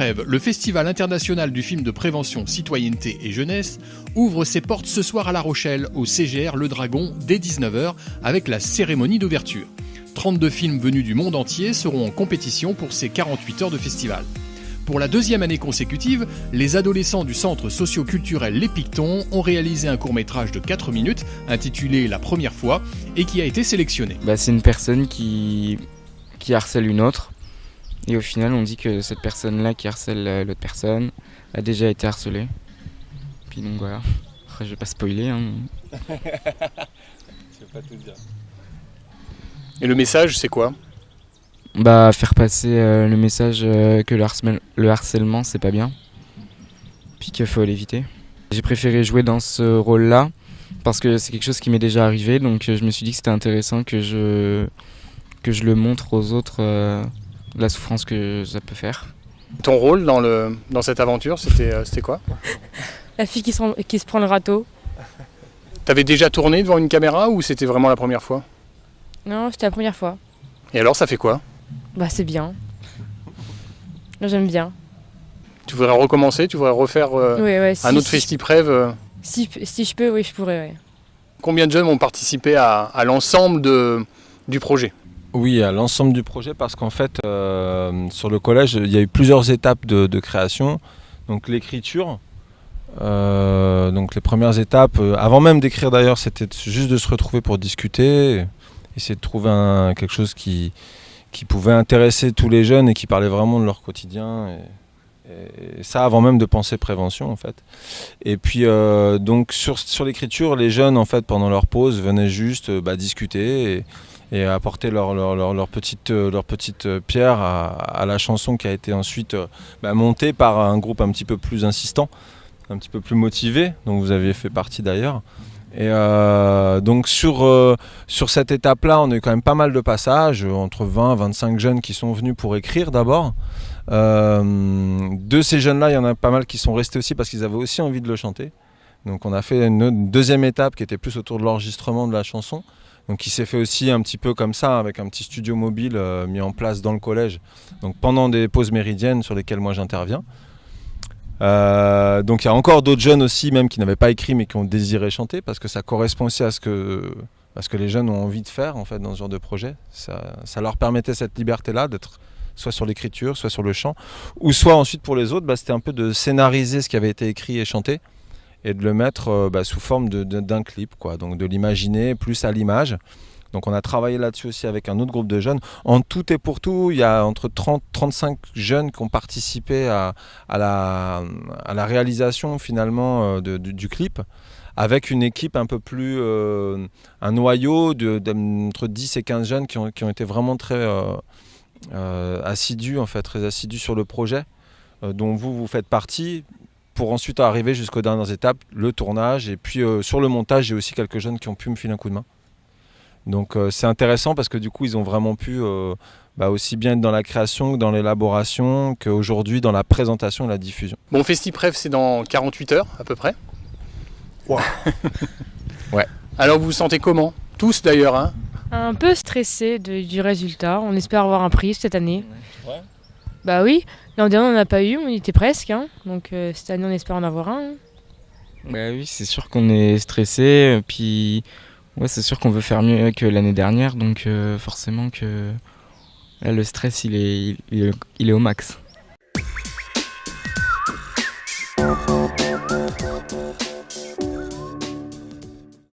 FestiPrev, le Festival international du film de prévention, citoyenneté et jeunesse, ouvre ses portes ce soir à La Rochelle, au CGR Le Dragon, dès 19h, avec la cérémonie d'ouverture. 32 films venus du monde entier seront en compétition pour ces 48 heures de festival. Pour la deuxième année consécutive, les adolescents du centre socio-culturel Les Pictons ont réalisé un court-métrage de 4 minutes intitulé La première fois et qui a été sélectionné. C'est une personne qui harcèle une autre et au final on dit que cette personne-là qui harcèle l'autre personne a déjà été harcelée. Puis donc voilà, après je vais pas spoiler. Je vais pas tout dire. Et le message c'est quoi ? Faire passer le message que le harcèlement c'est pas bien, puis qu'il faut l'éviter. J'ai préféré jouer dans ce rôle-là parce que c'est quelque chose qui m'est déjà arrivé, donc je me suis dit que c'était intéressant que je le montre aux autres, la souffrance que ça peut faire. Ton rôle dans cette aventure, c'était quoi ? La fille qui se prend le râteau. T'avais déjà tourné devant une caméra ou c'était vraiment la première fois ? Non, c'était la première fois. Et alors ça fait quoi ? C'est bien. Là, j'aime bien. Tu voudrais recommencer ? Tu voudrais refaire un autre FestiPrev ? Si je peux, oui, je pourrais. Oui. Combien de jeunes vont participer à l'ensemble du projet ? Oui, à l'ensemble du projet, parce qu'en fait, sur le collège, il y a eu plusieurs étapes de création. Donc l'écriture, donc les premières étapes, avant même d'écrire d'ailleurs, c'était juste de se retrouver pour discuter, essayer de trouver quelque chose qui pouvait intéresser tous les jeunes et qui parlait vraiment de leur quotidien. Et ça avant même de penser prévention en fait. Et puis donc sur l'écriture, les jeunes en fait pendant leur pause venaient juste discuter et apporter leur petite pierre à la chanson qui a été ensuite montée par un groupe un petit peu plus insistant, un petit peu plus motivé, dont vous aviez fait partie d'ailleurs. Et donc sur cette étape-là, on a eu quand même pas mal de passages, entre 20 et 25 jeunes qui sont venus pour écrire d'abord. De ces jeunes-là, il y en a pas mal qui sont restés aussi parce qu'ils avaient aussi envie de le chanter. Donc on a fait une deuxième étape qui était plus autour de l'enregistrement de la chanson. Donc qui s'est fait aussi un petit peu comme ça, avec un petit studio mobile mis en place dans le collège. Donc pendant des pauses méridiennes sur lesquelles moi j'interviens. Donc il y a encore d'autres jeunes aussi, même qui n'avaient pas écrit mais qui ont désiré chanter, parce que ça correspond aussi à ce que les jeunes ont envie de faire en fait dans ce genre de projet. Ça leur permettait cette liberté-là d'être soit sur l'écriture, soit sur le chant, ou soit ensuite pour les autres, c'était un peu de scénariser ce qui avait été écrit et chanté, et de le mettre sous forme d'un clip, quoi. Donc de l'imaginer plus à l'image. Donc on a travaillé là-dessus aussi avec un autre groupe de jeunes. En tout et pour tout, il y a entre 30 et 35 jeunes qui ont participé à la réalisation finalement du clip, avec une équipe un peu plus, un noyau entre 10 et 15 jeunes qui ont été vraiment très assidus, en fait, très assidus sur le projet, dont vous faites partie, pour ensuite arriver jusqu'aux dernières étapes, le tournage, et puis sur le montage, j'ai aussi quelques jeunes qui ont pu me filer un coup de main. Donc c'est intéressant parce que du coup ils ont vraiment pu aussi bien être dans la création que dans l'élaboration, qu'aujourd'hui dans la présentation et la diffusion. Bon, FestiPrev c'est dans 48 heures à peu près. Wow. Ouais. Alors vous vous sentez comment ? Tous d'ailleurs, hein ? Un peu stressé du résultat. On espère avoir un prix cette année. Ouais. Bah oui, l'an dernier on n'en a pas eu, on y était presque. Donc cette année on espère en avoir un. Oui, c'est sûr qu'on est stressé, puis ouais, c'est sûr qu'on veut faire mieux que l'année dernière, donc forcément que là, le stress il est au max.